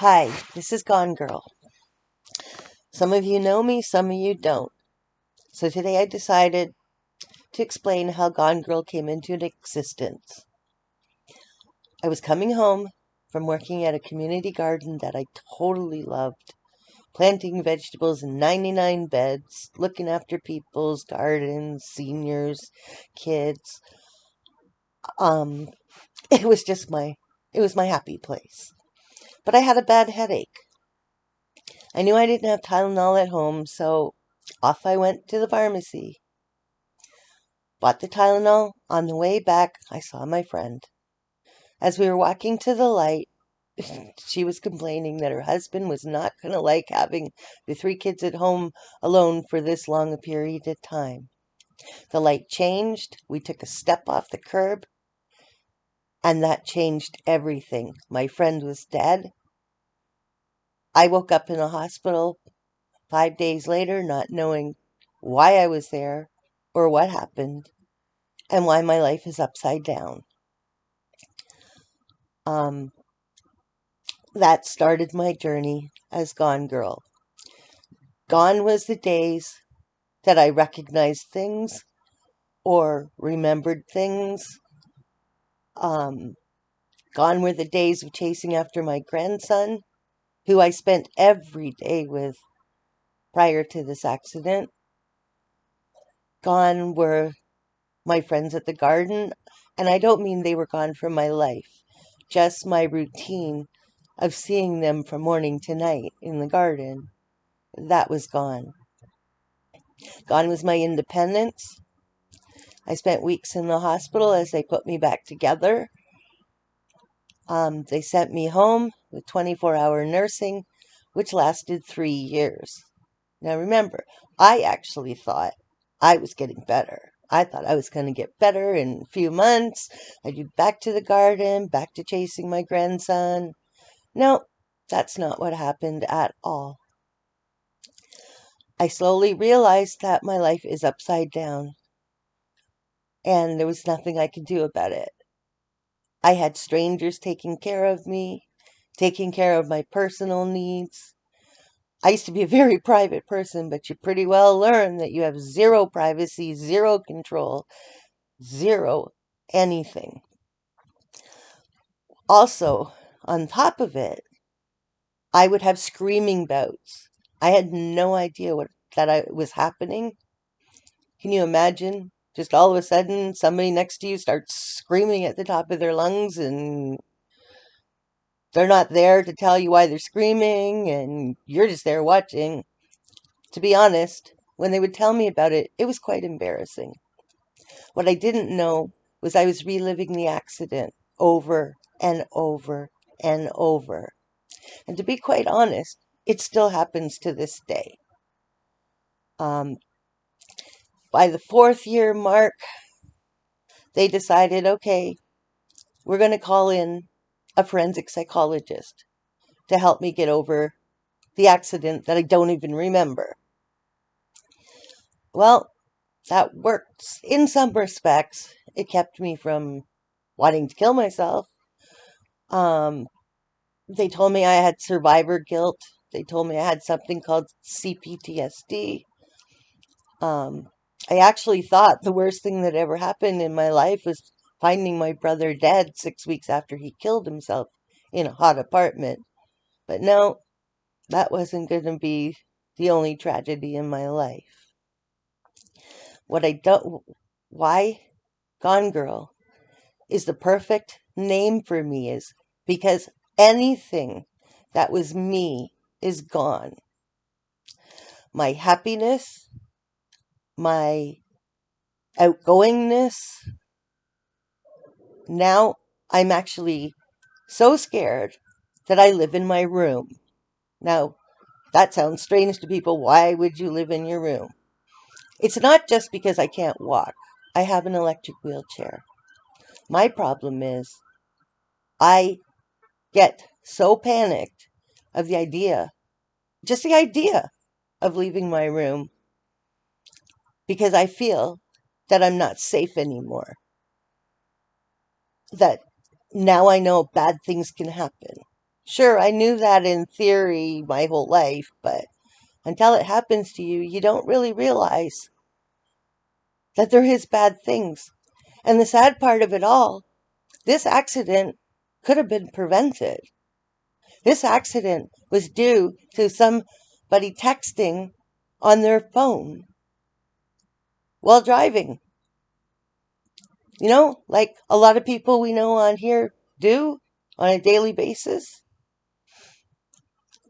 Hi, this is Gone Girl. Some of you know me, some of you don't. So today I decided to explain how Gone Girl came into existence. I was coming home from working at a community garden that I totally loved, planting vegetables in 99 beds, looking after people's gardens, seniors, kids. Um, it was just my happy place. But I had a bad headache. I knew I didn't have Tylenol at home, so off I went to the pharmacy. Bought the Tylenol. On the way back, I saw my friend. As we were walking to the light, she was complaining that her husband was not going to like having the three kids at home alone for this long a period of time. The light changed. We took a step off the curb, and that changed everything. My friend was dead. I woke up in a hospital 5 days later, not knowing why I was there or what happened and why my life is upside down. That started my journey as Gone Girl. Gone was the days that I recognized things or remembered things. Um, Gone were the days of chasing after my grandson, who I spent every day with prior to this accident. Gone were my friends at the garden, and I don't mean they were gone from my life, just my routine of seeing them from morning to night in the garden. That was gone. Gone was my independence. I spent weeks in the hospital as they put me back together. They sent me home with 24-hour nursing, which lasted 3 years. Now remember, I actually thought I was getting better. I thought I was going to get better in a few months. I'd be back to the garden, back to chasing my grandson. No, that's not what happened at all. I slowly realized that my life is upside down, and there was nothing I could do about it. I had strangers taking care of me, taking care of my personal needs. I used to be a very private person, but you pretty well learn that you have zero privacy, zero control, zero anything. Also, on top of it, I would have screaming bouts. I had no idea what was happening. Can you imagine? Just all of a sudden, somebody next to you starts screaming at the top of their lungs, and they're not there to tell you why they're screaming, and you're just there watching. To be honest, when they would tell me about it, it was quite embarrassing. What I didn't know was I was reliving the accident over and over and over. And to be quite honest, it still happens to this day. Um, by the 4th year mark, they decided, okay, we're going to call in a forensic psychologist to help me get over the accident that I don't even remember. Well, that worked in some respects. It kept me from wanting to kill myself. Um, they told me I had survivor guilt. They told me I had something called CPTSD. Um, I actually thought the worst thing that ever happened in my life was finding my brother dead 6 weeks after he killed himself in a hot apartment. But no, that wasn't going to be the only tragedy in my life. What I don't, why Gone Girl is the perfect name for me is because anything that was me is gone. My happiness, my outgoingness. Now I'm actually so scared that I live in my room. Now, that sounds strange to people. Why would you live in your room? It's not just because I can't walk. I have an electric wheelchair. My problem is I get so panicked of the idea, just the idea of leaving my room, because I feel that I'm not safe anymore. That now I know bad things can happen. Sure, I knew that in theory my whole life, but until it happens to you, you don't really realize that there is bad things. And the sad part of it all, this accident could have been prevented. This accident was due to somebody texting on their phone while driving. Like a lot of people we know on here do on a daily basis.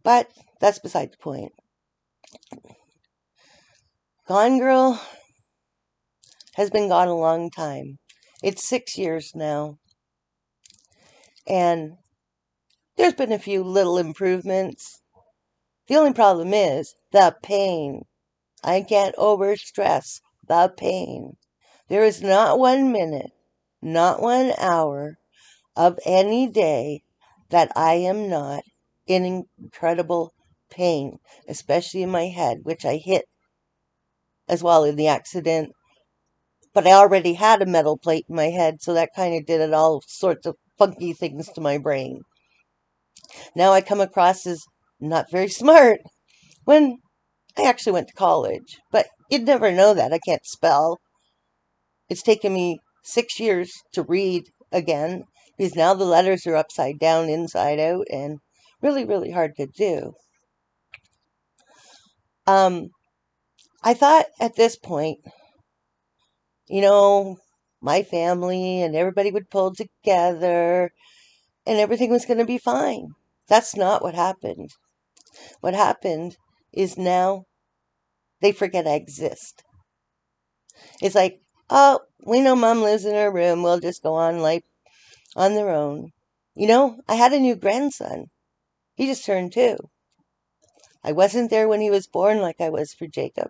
But that's beside the point. Gone Girl has been gone a long time. It's 6 years now. And there's been a few little improvements. The only problem is the pain. I can't overstress the pain. There is not 1 minute, not 1 hour of any day that I am not in incredible pain, especially in my head, which I hit as well in the accident. But I already had a metal plate in my head, so that kind of did it all sorts of funky things to my brain. Now I come across as not very smart when I actually went to college. But you'd never know that. I can't spell. It's taken me 6 years to read again because now the letters are upside down, inside out, and really, really hard to do. Um, I thought at this point, you know, my family and everybody would pull together and everything was going to be fine. That's not what happened. What happened is now they forget I exist. It's like, oh, we know mom lives in her room. We'll just go on life on their own. I had a new grandson. He just turned 2. I wasn't there when he was born like I was for Jacob.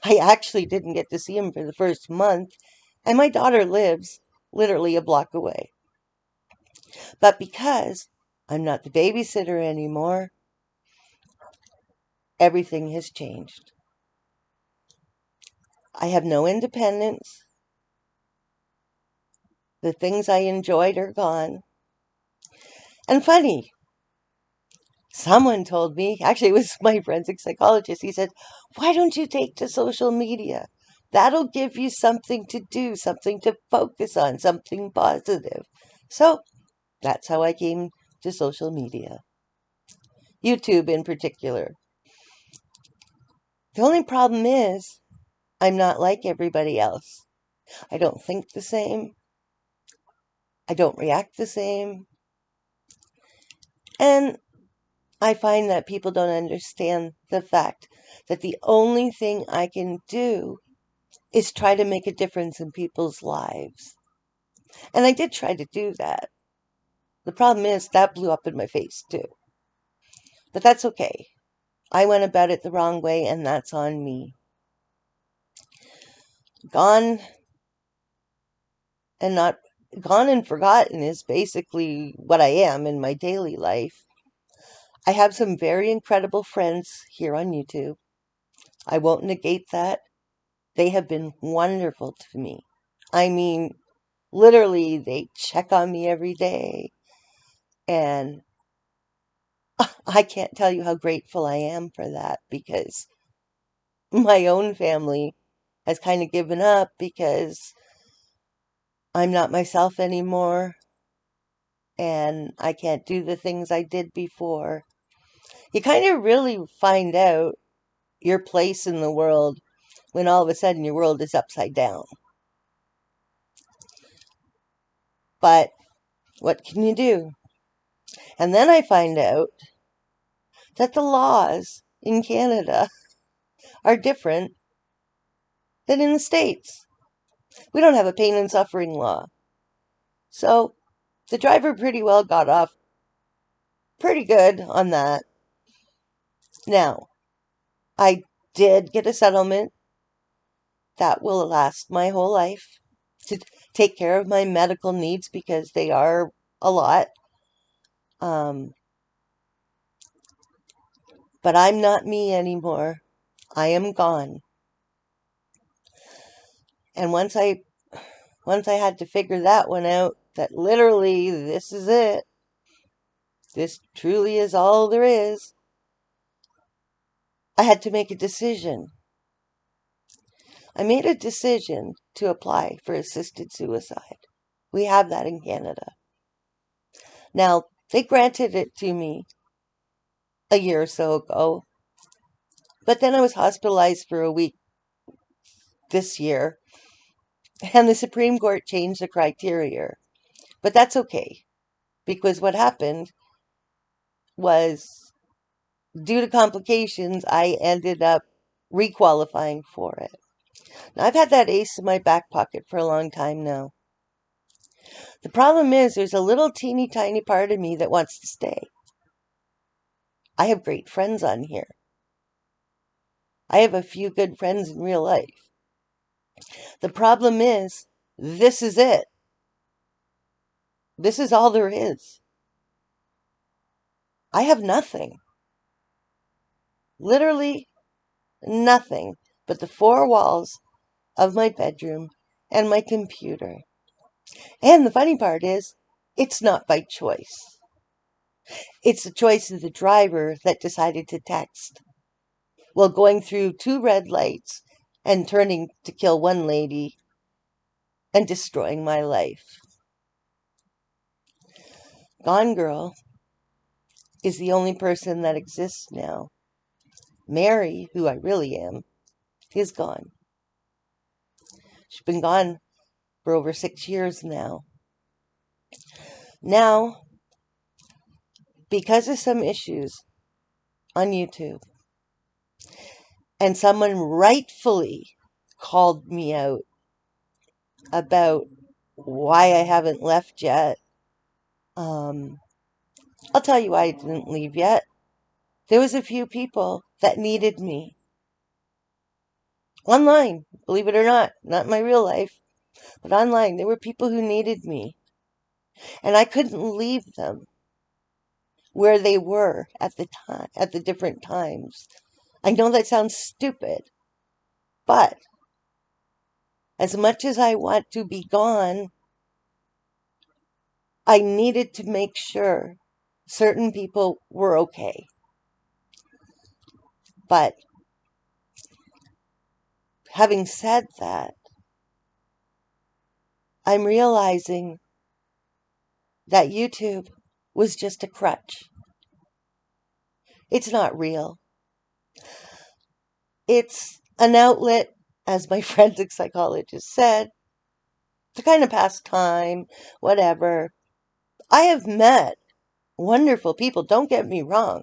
I actually didn't get to see him for the first month, and my daughter lives literally a block away. But because I'm not the babysitter anymore, everything has changed. I have no independence. The things I enjoyed are gone. And funny, someone told me, actually, it was my forensic psychologist. He said, why don't you take to social media? That'll give you something to do, something to focus on, something positive. So that's how I came to social media, YouTube in particular. The only problem is I'm not like everybody else. I don't think the same. I don't react the same. And I find that people don't understand the fact that the only thing I can do is try to make a difference in people's lives. And I did try to do that. The problem is that blew up in my face too. But that's okay. I went about it the wrong way, and that's on me. Gone and not gone and forgotten is basically what I am in my daily life. I have some very incredible friends here on YouTube. I won't negate that. They have been wonderful to me. I mean, literally, they check on me every day. And I can't tell you how grateful I am for that because my own family has kind of given up because I'm not myself anymore and I can't do the things I did before. You kind of really find out your place in the world when all of a sudden your world is upside down. But what can you do? And then I find out that the laws in Canada are different than in the States. We don't have a pain and suffering law. So the driver pretty well got off pretty good on that. Now, I did get a settlement that will last my whole life to take care of my medical needs because they are a lot. Um, but I'm not me anymore. I am gone. And once I had to figure that one out, that literally this is it, This truly is all there is. I had to make a decision. I made a decision to apply for assisted suicide. We have that in Canada. Now, they granted it to me a year or so ago, but then I was hospitalized for a week this year, and the Supreme Court changed the criteria. But that's okay, because what happened was, due to complications, I ended up requalifying for it. Now, I've had that ace in my back pocket for a long time now. The problem is, there's a little teeny tiny part of me that wants to stay. I have great friends on here. I have a few good friends in real life. The problem is, this is it. This is all there is. I have nothing. Literally nothing but the four walls of my bedroom and my computer. And the funny part is, it's not by choice. It's the choice of the driver that decided to text while going through two red lights and turning to kill one lady and destroying my life. Gone Girl is the only person that exists now. Mary, who I really am, is gone. She's been gone for over 6 years now. Now, because of some issues on YouTube, and someone rightfully called me out about why I haven't left yet, I'll tell you why I didn't leave yet. There was a few people that needed me. Online, believe it or not in my real life, but online, there were people who needed me. And I couldn't leave them where they were at the different times. I know that sounds stupid, but as much as I want to be gone, I needed to make sure certain people were okay. But having said that, I'm realizing that YouTube was just a crutch. It's not real. It's an outlet, as my forensic psychologist said, to kind of pass time, whatever. I have met wonderful people, don't get me wrong.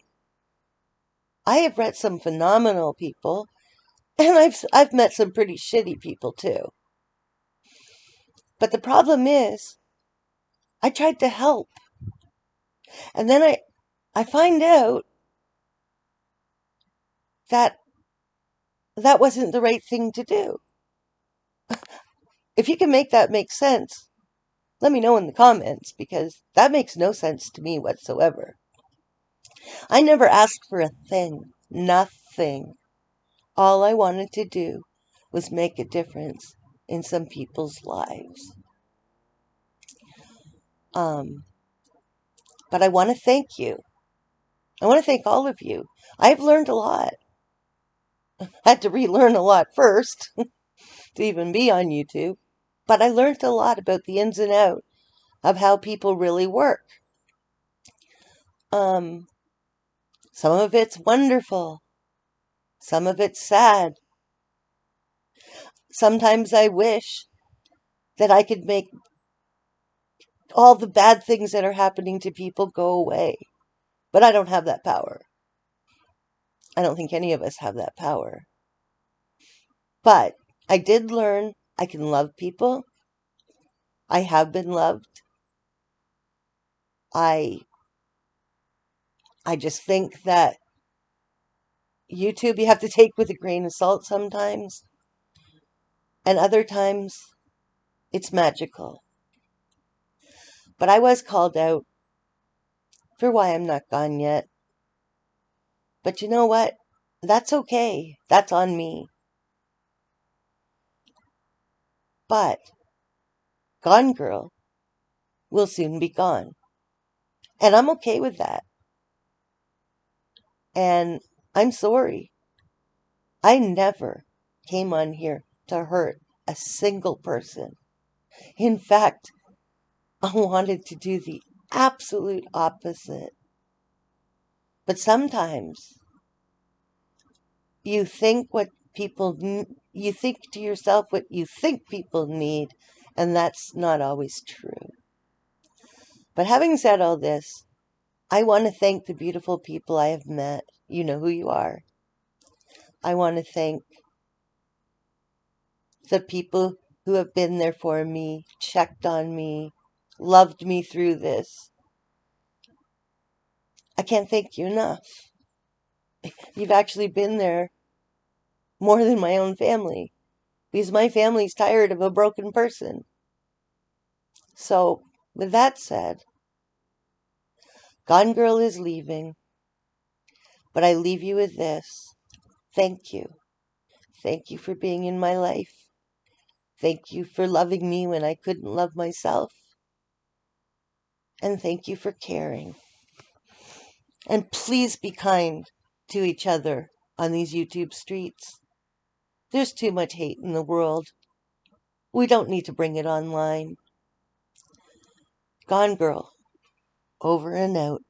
I have met some phenomenal people, and I've met some pretty shitty people too. But the problem is, I tried to help. And then I find out that that wasn't the right thing to do. If you can make that make sense, let me know in the comments, because that makes no sense to me whatsoever. I never asked for a thing. Nothing. All I wanted to do was make a difference in some people's lives. But I want to thank you. I want to thank all of you. I've learned a lot. I had to relearn a lot first to even be on YouTube. But I learned a lot about the ins and outs of how people really work. Some of it's wonderful. Some of it's sad. Sometimes I wish that I could make all the bad things that are happening to people go away. But I don't have that power. I don't think any of us have that power. But I did learn I can love people. I have been loved. I just think that YouTube you have to take with a grain of salt sometimes. And other times, it's magical. But I was called out for why I'm not gone yet. But you know what? That's okay. That's on me. But Gone Girl will soon be gone. And I'm okay with that. And I'm sorry. I never came on here to hurt a single person. In fact, I wanted to do the absolute opposite. But sometimes you think what you think to yourself what you think people need, and that's not always true. But having said all this, I want to thank the beautiful people I have met. You know who you are. I want to thank the people who have been there for me, checked on me, loved me through this. I can't thank you enough. You've actually been there more than my own family, because my family's tired of a broken person. So, with that said, Gone Girl is leaving, but I leave you with this. Thank you. Thank you for being in my life. Thank you for loving me when I couldn't love myself. And thank you for caring. And please be kind to each other on these YouTube streets. There's too much hate in the world. We don't need to bring it online. Gone Girl, over and out.